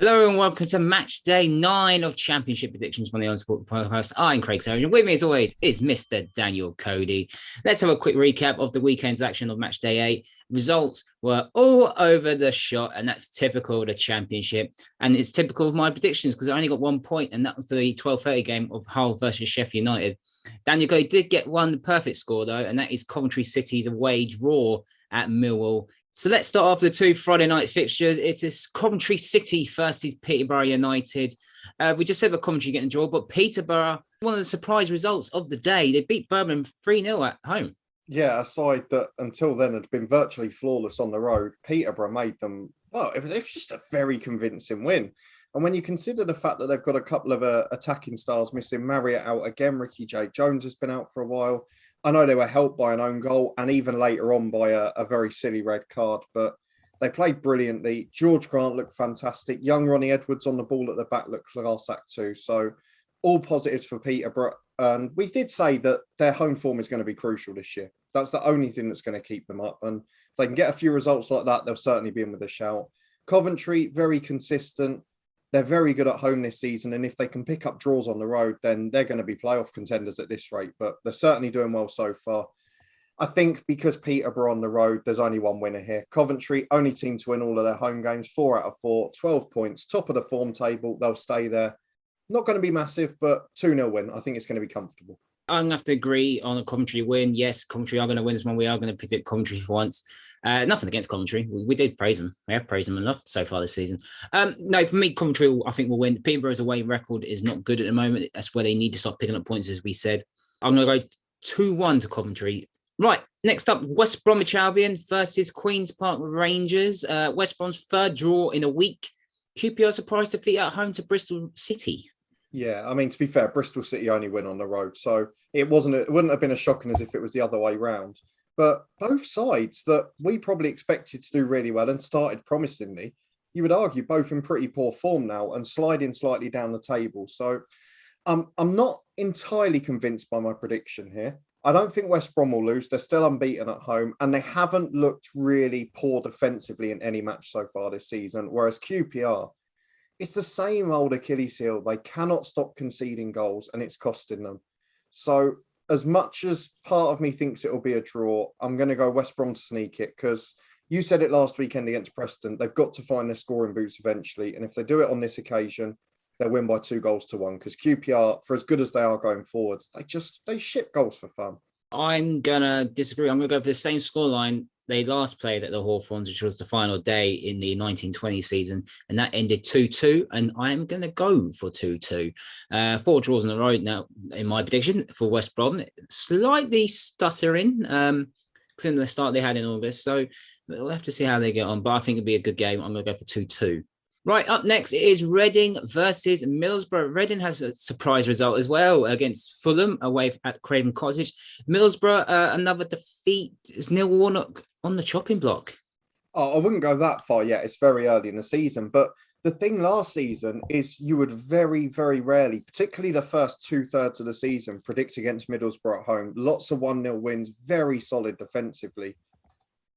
Hello and welcome to match day 9 of Championship predictions from the Unsport podcast. I'm Craig Sargent. With me, as always, is Mr. Daniel Cody. Let's have a quick recap of the weekend's action of match day 8. Results were all over the shot, and that's typical of the Championship. And it's typical of my predictions because I only got 1 point, and that was the 12:30 game of Hull versus Sheffield United. Daniel Cody did get one perfect score, though, and that is Coventry City's away draw at Millwall. So let's start off with the two Friday night fixtures. It is Coventry City versus Peterborough United. We just said about Coventry getting a draw, but Peterborough, one of the surprise results of the day, they beat Birmingham 3-0 at home. Yeah, a side that until then had been virtually flawless on the road. Peterborough made them, well, it was just a very convincing win. And when you consider the fact that they've got a couple of attacking stars missing, Marriott out again, Ricky J. Jones has been out for a while. I know they were helped by an own goal and even later on by a very silly red card, but they played brilliantly. George Grant looked fantastic. Young Ronnie Edwards on the ball at the back looked class act too. So all positives for Peterborough. And we did say that their home form is going to be crucial this year. That's the only thing that's going to keep them up. And if they can get a few results like that, they'll certainly be in with a shout. Coventry, very consistent. They're very good at home this season, and if they can pick up draws on the road, then they're going to be playoff contenders at this rate, but they're certainly doing well so far. I think because Peterborough on the road, there's only one winner here. Coventry, only team to win all of their home games, 4 out of 4, 12 points, top of the form table. They'll stay there. Not going to be massive, but 2-0 win. I think it's going to be comfortable. I'm going to have to agree on a Coventry win. Yes, Coventry are going to win this one. We are going to predict Coventry for once. Nothing against Coventry. We did praise them. We have praised them enough so far this season. No, for me, Coventry, I think, will win. Peterborough's away record is not good at the moment. That's where they need to start picking up points, as we said. I'm going to go 2-1 to Coventry. Right, next up, West Bromwich Albion versus Queen's Park Rangers. West Brom's third draw in a week. QPR surprised defeat at home to Bristol City. Yeah, I mean, to be fair, Bristol City only win on the road. So it wouldn't have been as shocking as if it was the other way round. But both sides that we probably expected to do really well and started promisingly, you would argue both in pretty poor form now and sliding slightly down the table. So I'm not entirely convinced by my prediction here. I don't think West Brom will lose. They're still unbeaten at home and they haven't looked really poor defensively in any match so far this season. Whereas QPR, it's the same old Achilles heel. They cannot stop conceding goals and it's costing them. So as much as part of me thinks it'll be a draw, I'm going to go West Brom to sneak it because you said it last weekend against Preston. They've got to find their scoring boots eventually. And if they do it on this occasion, they'll win by 2-1 because QPR, for as good as they are going forward, they ship goals for fun. I'm going to disagree. I'm going to go for the same scoreline they last played at the Hawthorns, which was the final day in the 1920 season, and that ended 2-2, and I'm going to go for 2-2. 4 draws in a row now, in my prediction, for West Brom. Slightly stuttering, considering the start they had in August, so we'll have to see how they get on, but I think it'll be a good game. I'm going to go for 2-2. Right, up next is Reading versus Middlesbrough. Reading has a surprise result as well against Fulham away at Craven Cottage. Middlesbrough, another defeat. Is Neil Warnock on the chopping block? Oh, I wouldn't go that far yet. It's very early in the season. But the thing last season is you would very, very rarely, particularly the first 2/3 of the season, predict against Middlesbrough at home. Lots of 1-0 wins, very solid defensively.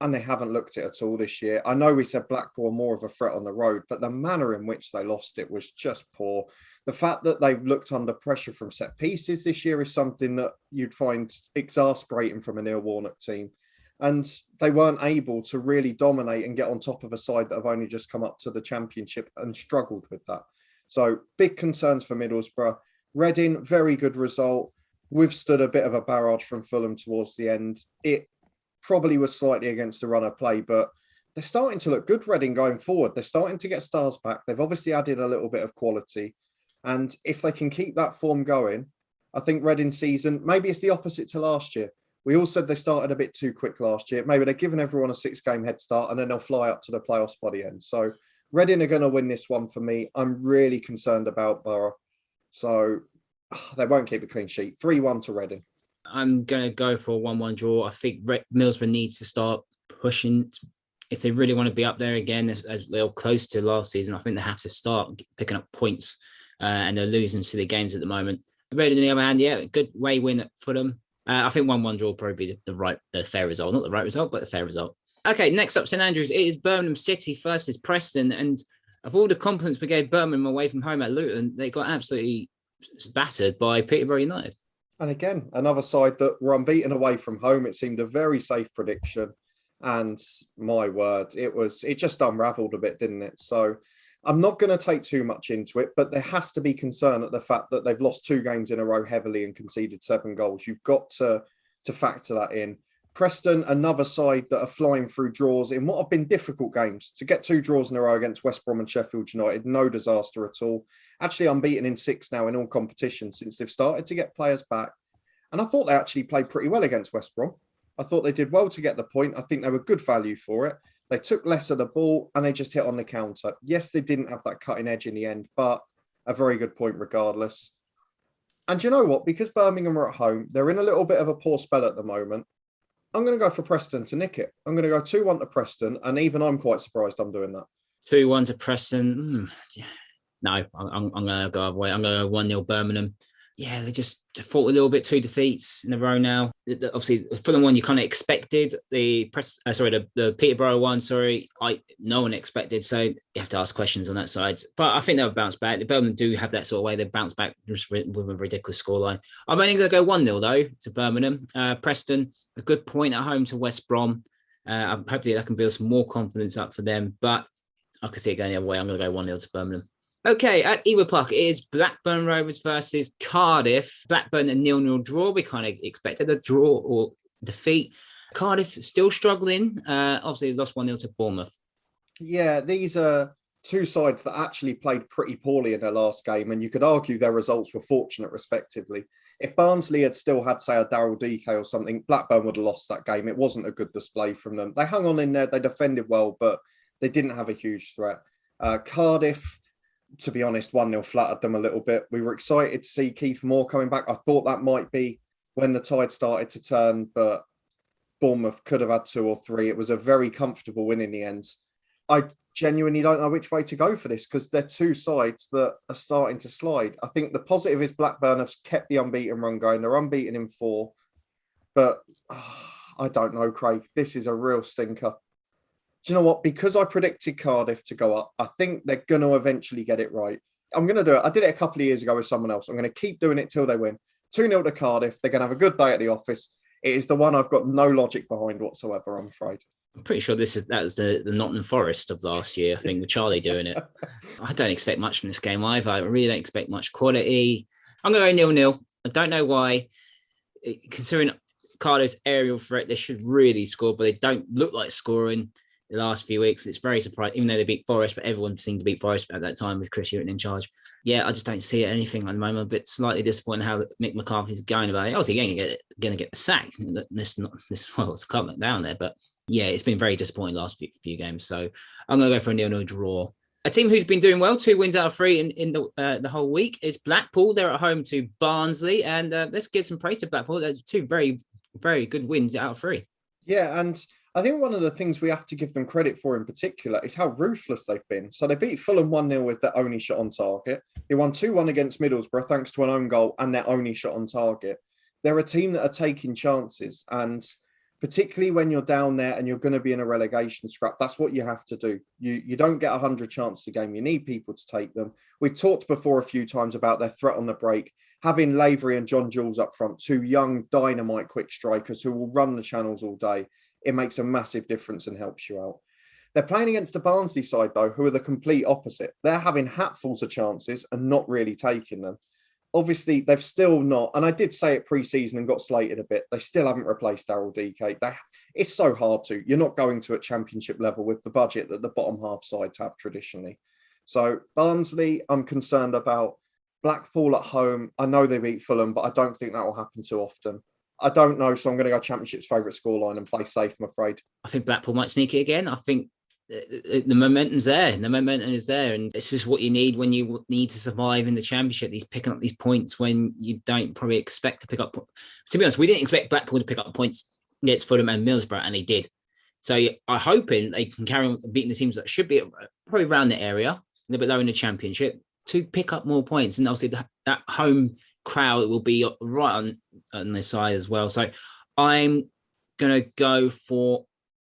And they haven't looked at it at all this year. I know we said Blackpool are more of a threat on the road, but the manner in which they lost it was just poor. The fact that they've looked under pressure from set pieces this year is something that you'd find exasperating from a Neil Warnock team. And they weren't able to really dominate and get on top of a side that have only just come up to the Championship and struggled with that. So big concerns for Middlesbrough. Reading, very good result. Withstood a bit of a barrage from Fulham towards the end. It probably was slightly against the run of play, but they're starting to look good, Reading, going forward. They're starting to get stars back. They've obviously added a little bit of quality. And if they can keep that form going, I think Reading season, maybe it's the opposite to last year. We all said they started a bit too quick last year. Maybe they're giving everyone a 6-game head start and then they'll fly up to the playoffs by the end. So Reading are going to win this one for me. I'm really concerned about Borough. So they won't keep a clean sheet. 3-1 to Reading. I'm going to go for a 1-1 draw. I think Middlesbrough needs to start pushing. If they really want to be up there again, as they're close to last season, I think they have to start picking up points, and they're losing silly games at the moment. Reading, on the other hand, yeah, good away win at Fulham. I think 1-1 draw will probably be the fair result. Not the right result, but the fair result. Okay, next up, St Andrews. It is Birmingham City versus Preston. And of all the compliments we gave Birmingham away from home at Luton, they got absolutely battered by Peterborough United. And again, another side that were unbeaten away from home. It seemed a very safe prediction. And my word, it just unraveled a bit, didn't it? So I'm not going to take too much into it, but there has to be concern at the fact that they've lost 2 games in a row heavily and conceded 7 goals. You've got to factor that in. Preston, another side that are flying through draws in what have been difficult games. To get 2 draws in a row against West Brom and Sheffield United, no disaster at all. Actually unbeaten in 6 now in all competitions since they've started to get players back. And I thought they actually played pretty well against West Brom. I thought they did well to get the point. I think they were good value for it. They took less of the ball and they just hit on the counter. Yes, they didn't have that cutting edge in the end, but a very good point regardless. And you know what? Because Birmingham are at home, they're in a little bit of a poor spell at the moment. I'm going to go for Preston to nick it. I'm going to go 2-1 to Preston, and even I'm quite surprised I'm doing that. 2-1 to Preston. No, I'm going to go away. I'm going to go 1-0 Birmingham. Yeah, they just fought a little bit, 2 defeats in a row now. Obviously, the Fulham one you kind of expected. The Peterborough one, no one expected. So you have to ask questions on that side. But I think they'll bounce back. The Birmingham do have that sort of way. They bounce back just with a ridiculous scoreline. I'm only going to go 1-0 though to Birmingham. Preston, a good point at home to West Brom. Hopefully that can build some more confidence up for them. But I can see it going the other way. I'm going to go 1-0 to Birmingham. Okay, at Ewood Park, it is Blackburn Rovers versus Cardiff. Blackburn a 0-0 draw. We kind of expected a draw or defeat. Cardiff still struggling. Obviously, lost 1-0 to Bournemouth. Yeah, these are 2 sides that actually played pretty poorly in their last game, and you could argue their results were fortunate, respectively. If Barnsley had still had, say, a Daryl DK or something, Blackburn would have lost that game. It wasn't a good display from them. They hung on in there. They defended well, but they didn't have a huge threat. Cardiff, to be honest, 1-0 flattered them a little bit. We were excited to see Keith Moore coming back. I thought that might be when the tide started to turn, but Bournemouth could have had 2 or 3. It was a very comfortable win in the end. I genuinely don't know which way to go for this because they're 2 sides that are starting to slide. I think the positive is Blackburn have kept the unbeaten run going. They're unbeaten in 4. But I don't know, Craig. This is a real stinker. Do you know what? Because I predicted Cardiff to go up, I think they're going to eventually get it right. I'm going to do it. I did it a couple of years ago with someone else. I'm going to keep doing it till they win. 2-0 to Cardiff. They're going to have a good day at the office. It is the one I've got no logic behind whatsoever, I'm afraid. I'm pretty sure that was the Nottingham Forest of last year, I think, with Charlie doing it. I don't expect much from this game either. I really don't expect much quality. I'm going to go 0-0. I don't know why. Considering Cardiff's aerial threat, they should really score, but they don't look like scoring the last few weeks. It's very surprising, even though they beat Forest, but everyone seemed to beat Forest at that time with Chris Hughton in charge. Yeah, I just don't see anything at the moment. I'm a bit slightly disappointed how Mick McCarthy's going about it. Obviously, going to get the sack. It's coming down there, but yeah, it's been very disappointing last few games. So I'm going to go for a 0-0 draw. A team who's been doing well, 2 wins out of 3 in the whole week is Blackpool. They're at home to Barnsley, and let's give some praise to Blackpool. There's 2 very, very good wins out of 3. Yeah, and I think one of the things we have to give them credit for in particular is how ruthless they've been. So they beat Fulham 1-0 with their only shot on target. They won 2-1 against Middlesbrough thanks to an own goal and their only shot on target. They're a team that are taking chances, and particularly when you're down there and you're going to be in a relegation scrap, that's what you have to do. You don't get 100 chances a game. You need people to take them. We've talked before a few times about their threat on the break. Having Lavery and John Jules up front, 2 young, dynamite, quick strikers who will run the channels all day, it makes a massive difference and helps you out. They're playing against the Barnsley side, though, who are the complete opposite. They're having hatfuls of chances and not really taking them. Obviously, they've still not, and I did say it pre-season and got slated a bit, they still haven't replaced Daryl DK. It's so hard to. You're not going to at championship level with the budget that the bottom half sides have traditionally. So Barnsley, I'm concerned about. Blackpool at home, I know they beat Fulham, but I don't think that will happen too often. I don't know, so I'm going to go Championship's favourite scoreline and play safe, I'm afraid. I think Blackpool might sneak it again. I think the momentum's there. The momentum is there, and it's just what you need when you need to survive in the Championship. These picking up these points when you don't probably expect to pick up. To be honest, we didn't expect Blackpool to pick up points against Fulham and Middlesbrough, and they did. So I'm hoping they can carry on beating the teams that should be probably around the area, a little bit lower in the Championship, to pick up more points. And obviously that home crowd will be right on their side as well. So I'm going to go for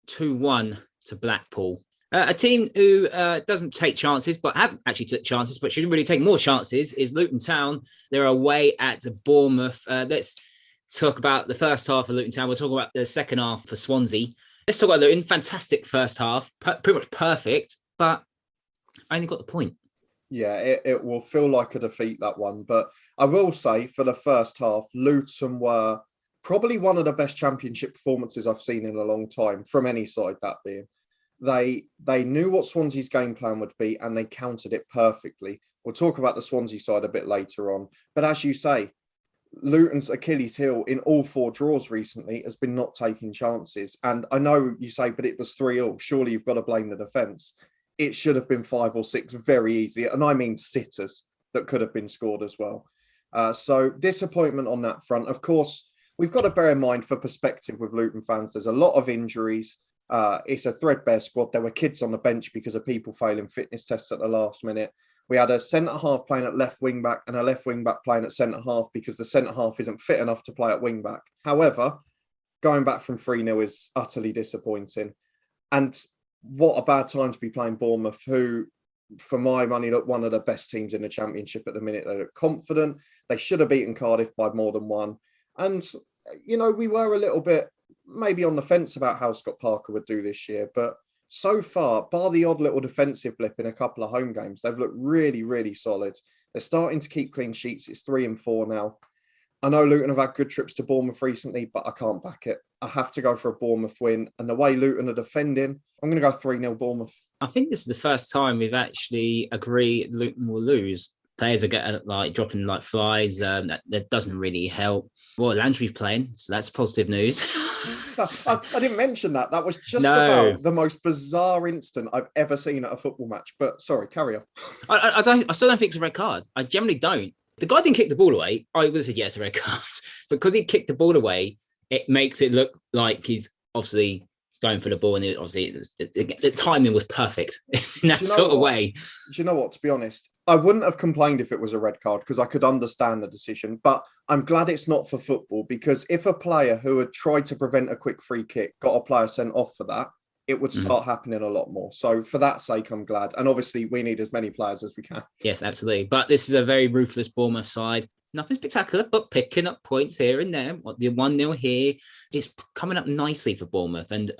2-1 to Blackpool. A team who doesn't take chances, but have actually took chances, but should really take more chances, is Luton Town. They're away at Bournemouth. Let's talk about the first half of Luton Town. We'll talk about the second half for Swansea. Let's talk about Luton. Fantastic first half, pretty much perfect, but I only got the point. Yeah, it will feel like a defeat, that one. But I will say, for the first half, Luton were probably one of the best Championship performances I've seen in a long time, from any side, that being. They knew what Swansea's game plan would be, and they countered it perfectly. We'll talk about the Swansea side a bit later on. But as you say, Luton's Achilles heel in all 4 draws recently has been not taking chances. And I know you say, but it was 3-0. Surely you've got to blame the defence. It should have been 5 or 6 very easily. And I mean sitters that could have been scored as well. So disappointment on that front. Of course, we've got to bear in mind, for perspective with Luton fans, there's a lot of injuries. It's a threadbare squad. There were kids on the bench because of people failing fitness tests at the last minute. We had a centre-half playing at left wing-back and a left wing-back playing at centre-half because the centre-half isn't fit enough to play at wing-back. However, going back from 3-0 is utterly disappointing. And what a bad time to be playing Bournemouth, who, for my money, look one of the best teams in the Championship at the minute. They look confident. They should have beaten Cardiff by more than 1. And, you know, we were a little bit maybe on the fence about how Scott Parker would do this year, but so far, bar the odd little defensive blip in a couple of home games, they've looked really, really solid. They're starting to keep clean sheets. It's 3 and 4 now. I know Luton have had good trips to Bournemouth recently, but I can't back it. I have to go for a Bournemouth win. And the way Luton are defending, I'm going to go 3-0 Bournemouth. I think this is the first time we've actually agreed Luton will lose. Players are getting dropping like flies. That doesn't really help. Well, Lansbury's playing, so that's positive news. I didn't mention that. That was just about the most bizarre instant I've ever seen at a football match. But sorry, carry on. I still don't think it's a red card. I generally don't. The guy didn't kick the ball away. I would have said, yeah, it's a red card. Because he kicked the ball away, it makes it look like he's obviously going for the ball, and obviously the timing was perfect in that sort of way. Do you know what? To be honest, I wouldn't have complained if it was a red card because I could understand the decision, but I'm glad it's not for football, because if a player who had tried to prevent a quick free kick got a player sent off for that, it would start happening a lot more. So for that sake, I'm glad. And obviously we need as many players as we can. Yes, absolutely. But this is a very ruthless Bournemouth side. Nothing spectacular, but picking up points here and there. The 1-0 here is coming up nicely for Bournemouth. And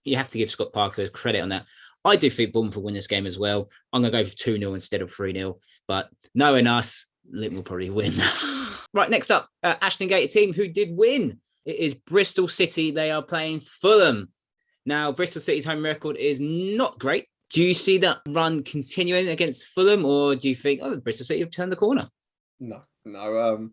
you have to give Scott Parker credit on that. I do think Bournemouth will win this game as well. I'm going to go for 2-0 instead of 3-0. But knowing us, Luton will probably win. Right, next up, Ashton Gate, a team who did win. It is Bristol City. They are playing Fulham. Now, Bristol City's home record is not great. Do you see that run continuing against Fulham, or do you think, Bristol City have turned the corner? No.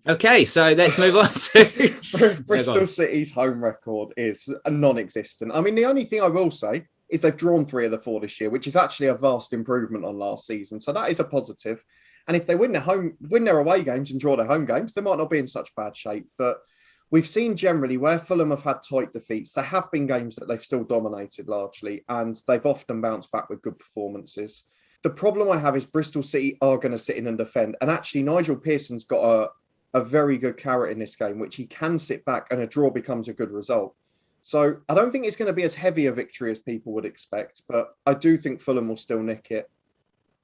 Okay, so let's move on to Bristol City's home record is non-existent. I mean, the only thing I will say is they've drawn 3 of the 4 this year, which is actually a vast improvement on last season. So that is a positive. And if they win their away games and draw their home games, they might not be in such bad shape. But we've seen generally where Fulham have had tight defeats, there have been games that they've still dominated largely, and they've often bounced back with good performances. The problem I have is Bristol City are going to sit in and defend. And actually, Nigel Pearson's got a very good carrot in this game, which he can sit back and a draw becomes a good result. So I don't think it's going to be as heavy a victory as people would expect, but I do think Fulham will still nick it.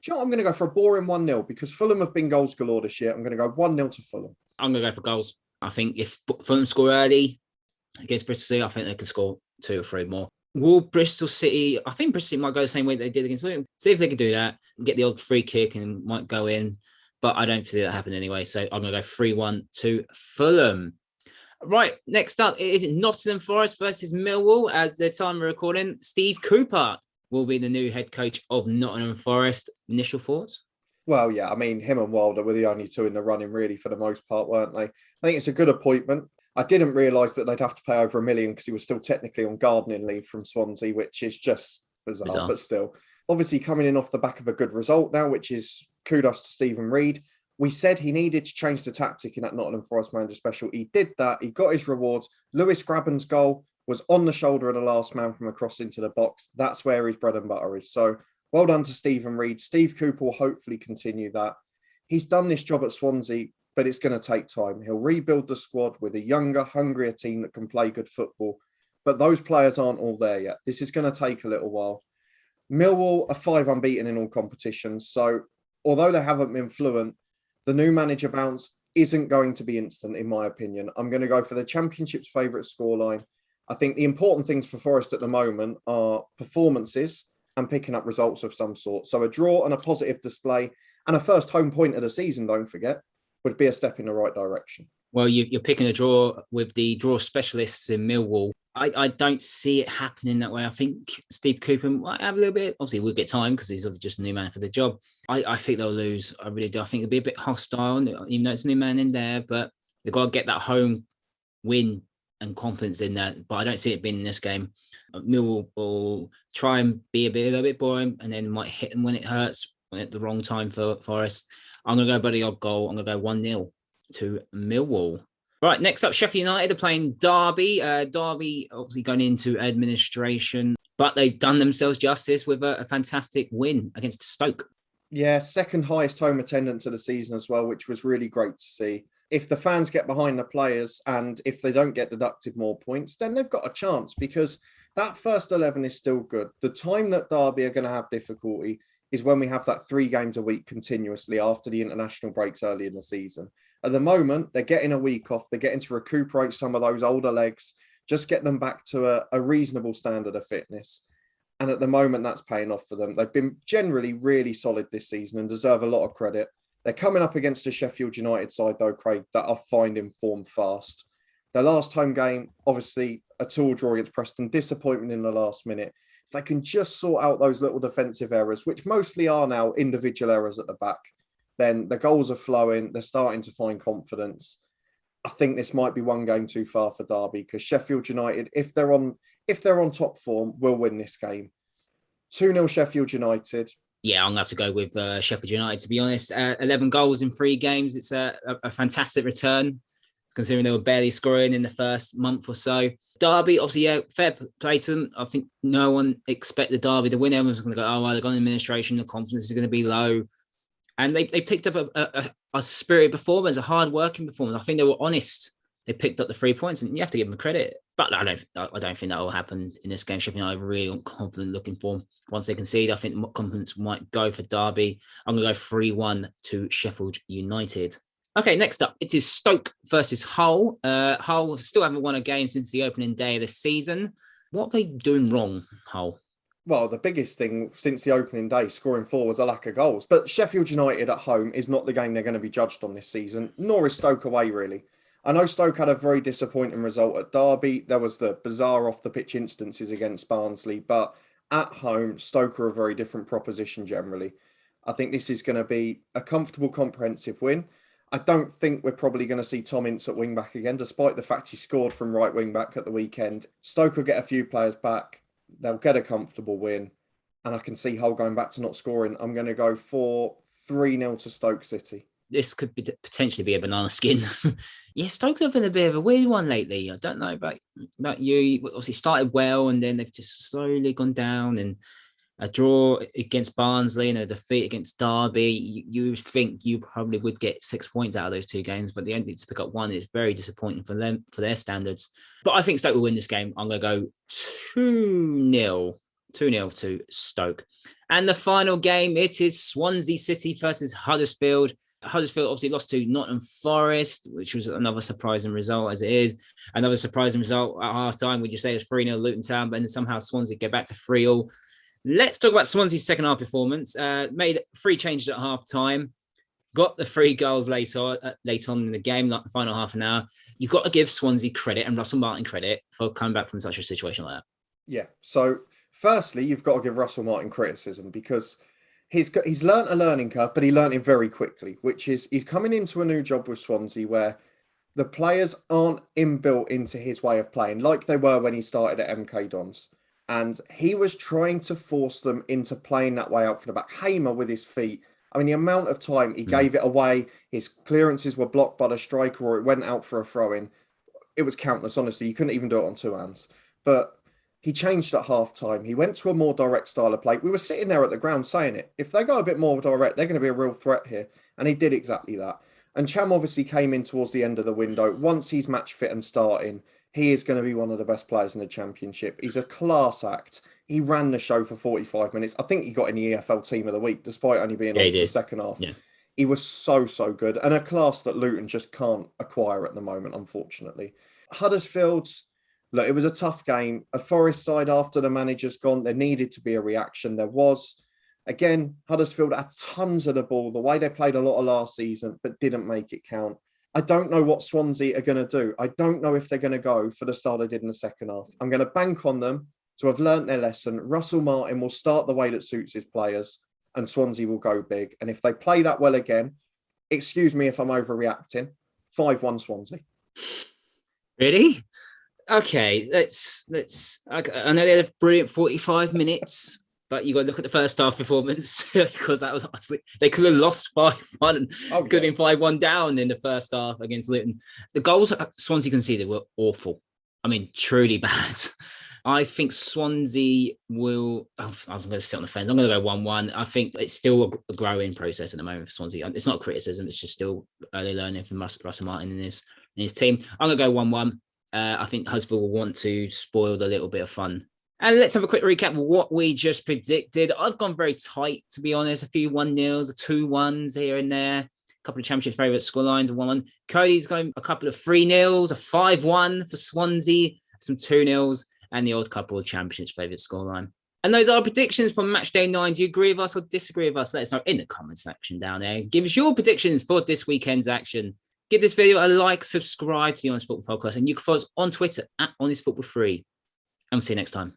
Do you know what? I'm going to go for a boring 1-0 because Fulham have been goals galore this year. I'm going to go 1-0 to Fulham. I'm going to go for goals. I think if Fulham score early against Bristol City, I think they can score 2 or 3 more. Will Bristol City, I think Bristol City might go the same way they did against Luton. See if they can do that and get the odd free kick and might go in. But I don't see that happen anyway. So I'm going to go 3-1 to Fulham. Right, next up, it is Nottingham Forest versus Millwall. As the time we're recording, Steve Cooper will be the new head coach of Nottingham Forest. Initial thoughts? Well, yeah, I mean, him and Wilder were the only 2 in the running, really, for the most part, weren't they? I think it's a good appointment. I didn't realise that they'd have to pay over $1 million because he was still technically on gardening leave from Swansea, which is just bizarre. But still. Obviously, coming in off the back of a good result now, which is kudos to Stephen Reid. We said he needed to change the tactic in that Nottingham Forest Manager Special. He did that. He got his rewards. Lewis Graben's goal was on the shoulder of the last man from across into the box. That's where his bread and butter is. So well done to Stephen Reid. Steve Cooper will hopefully continue that. He's done this job at Swansea, but it's going to take time. He'll rebuild the squad with a younger, hungrier team that can play good football. But those players aren't all there yet. This is going to take a little while. Millwall are 5 unbeaten in all competitions. So although they haven't been fluent, the new manager bounce isn't going to be instant, in my opinion. I'm going to go for the Championship's favourite scoreline. I think the important things for Forest at the moment are performances and picking up results of some sort. So a draw and a positive display and a first home point of the season, don't forget, would be a step in the right direction. Well, you're picking a draw with the draw specialists in Millwall. I don't see it happening that way. I think Steve Cooper might have a little bit. Obviously, we'll get time because he's just a new man for the job. I think they'll lose. I really do. I think it'll be a bit hostile, even though it's a new man in there. But they've got to get that home win and confidence in that. But I don't see it being in this game. Millwall will try and be a little bit boring and then might hit them when it hurts at the wrong time for Forest. I'm going to go by the odd goal. I'm going to go 1-0 to Millwall. Right, next up, Sheffield United are playing Derby. Derby obviously going into administration, but they've done themselves justice with a fantastic win against Stoke. Yeah, second highest home attendance of the season as well, which was really great to see. If the fans get behind the players and if they don't get deducted more points, then they've got a chance because that first 11 is still good. The time that Derby are going to have difficulty is when we have that 3 games a week continuously after the international breaks early in the season. At the moment, they're getting a week off. They're getting to recuperate some of those older legs, just get them back to a reasonable standard of fitness. And at the moment, that's paying off for them. They've been generally really solid this season and deserve a lot of credit. They're coming up against a Sheffield United side, though, Craig, that are finding form fast. Their last home game, obviously, a 2-2 draw against Preston, disappointment in the last minute. If they can just sort out those little defensive errors, which mostly are now individual errors at the back, then the goals are flowing. They're starting to find confidence. I think this might be one game too far for Derby because Sheffield United, if they're on top form, will win this game. 2-0 Sheffield United. Yeah, I'm going to have to go with Sheffield United, to be honest. 11 goals in 3 games. It's a fantastic return, considering they were barely scoring in the first month or so. Derby, obviously, yeah, fair play to them. I think no one expected Derby to win. Everyone's going to go, oh, well, they've gone in administration. The confidence is going to be low. And they picked up a spirited performance, a hard-working performance. I think they were honest. They picked up the 3 points, and you have to give them credit. But I don't think that will happen in this game. Sheffield United are really confident looking for them. Once they concede, I think confidence might go for Derby. I'm going to go 3-1 to Sheffield United. Okay, next up, it is Stoke versus Hull. Hull still haven't won a game since the opening day of the season. What are they doing wrong, Hull? Well, the biggest thing since the opening day, scoring 4, was a lack of goals. But Sheffield United at home is not the game they're going to be judged on this season, nor is Stoke away, really. I know Stoke had a very disappointing result at Derby. There was the bizarre off-the-pitch instances against Barnsley, but at home, Stoke are a very different proposition generally. I think this is going to be a comfortable, comprehensive win. I don't think we're probably going to see Tom Ince at wing-back again, despite the fact he scored from right wing-back at the weekend. Stoke will get a few players back. They'll get a comfortable win. And I can see Hull going back to not scoring. I'm going to go for 3-0 to Stoke City. This could potentially be a banana skin. Yeah, Stoke have been a bit of a weird one lately. I don't know about you. Obviously started well and then they've just slowly gone down, and a draw against Barnsley and a defeat against Derby. You think you probably would get 6 points out of those 2 games, but the only to pick up 1 is very disappointing for them, for their standards. But I think Stoke will win this game. I'm going to go 2-0 to Stoke. And the final game, it is Swansea City versus Huddersfield. Huddersfield obviously lost to Nottingham Forest, which was another surprising result, as it is. Another surprising result at half-time. Would you say it was 3-0 Luton Town, but then somehow Swansea get back to 3-0. Let's talk about Swansea's second half performance. Made 3 changes at half-time. Got the 3 goals late on in the game, like the final half an hour. You've got to give Swansea credit and Russell Martin credit for coming back from such a situation like that. Yeah. So, firstly, you've got to give Russell Martin criticism because he's learnt a learning curve, but he learnt it very quickly, which is he's coming into a new job with Swansea where the players aren't inbuilt into his way of playing like they were when he started at MK Dons. And he was trying to force them into playing that way out for the back. Hamer with his feet. I mean, the amount of time he gave it away, his clearances were blocked by the striker or it went out for a throw-in. It was countless, honestly. You couldn't even do it on 2 hands. But he changed at half-time. He went to a more direct style of play. We were sitting there at the ground saying it. If they go a bit more direct, they're going to be a real threat here. And he did exactly that. And Cham obviously came in towards the end of the window. Once he's match fit and starting, he is going to be one of the best players in the Championship. He's a class act. he ran the show for 45 minutes. I think he got in the EFL Team of the Week, despite only being on for the second half. Yeah. He was so good. And a class that Luton just can't acquire at the moment, unfortunately. Huddersfield's, look, it was a tough game. A Forest side after the manager's gone, there needed to be a reaction. There was. Again, Huddersfield had tons of the ball, the way they played a lot of last season, but didn't make it count. I don't know what Swansea are going to do. I don't know if they're going to go for the style they did in the second half. I'm going to bank on them to have learnt their lesson. Russell Martin will start the way that suits his players and Swansea will go big. And if they play that well again, excuse me if I'm overreacting, 5-1 Swansea. Really? Okay, let's. I know they had a brilliant 45 minutes, but you got to look at the first half performance because that was honestly, they could have lost 5-1. Could have been 5-1 down in the first half against Luton. The goals Swansea conceded were awful. I mean, truly bad. I think Swansea will. I was going to sit on the fence. I'm going to go 1-1. I think it's still a growing process at the moment for Swansea. It's not criticism. It's just still early learning from Russell Martin and his team. I'm going to go 1-1. I think Huddersfield will want to spoil the little bit of fun. And let's have a quick recap of what we just predicted. I've gone very tight, to be honest. A few 1-0s, 2-1s here and there. A couple of Championship favourite scorelines, 1-1. Cody's going a couple of 3-0s, a 5-1 for Swansea, some 2-0s, and the odd couple of Championship favourite scoreline. And those are our predictions from Matchday 9. Do you agree with us or disagree with us? Let us know in the comment section down there. Give us your predictions for this weekend's action. Give this video a like, subscribe to the Honest Football Podcast, and you can follow us on Twitter at HonestFootball3. And we'll see you next time.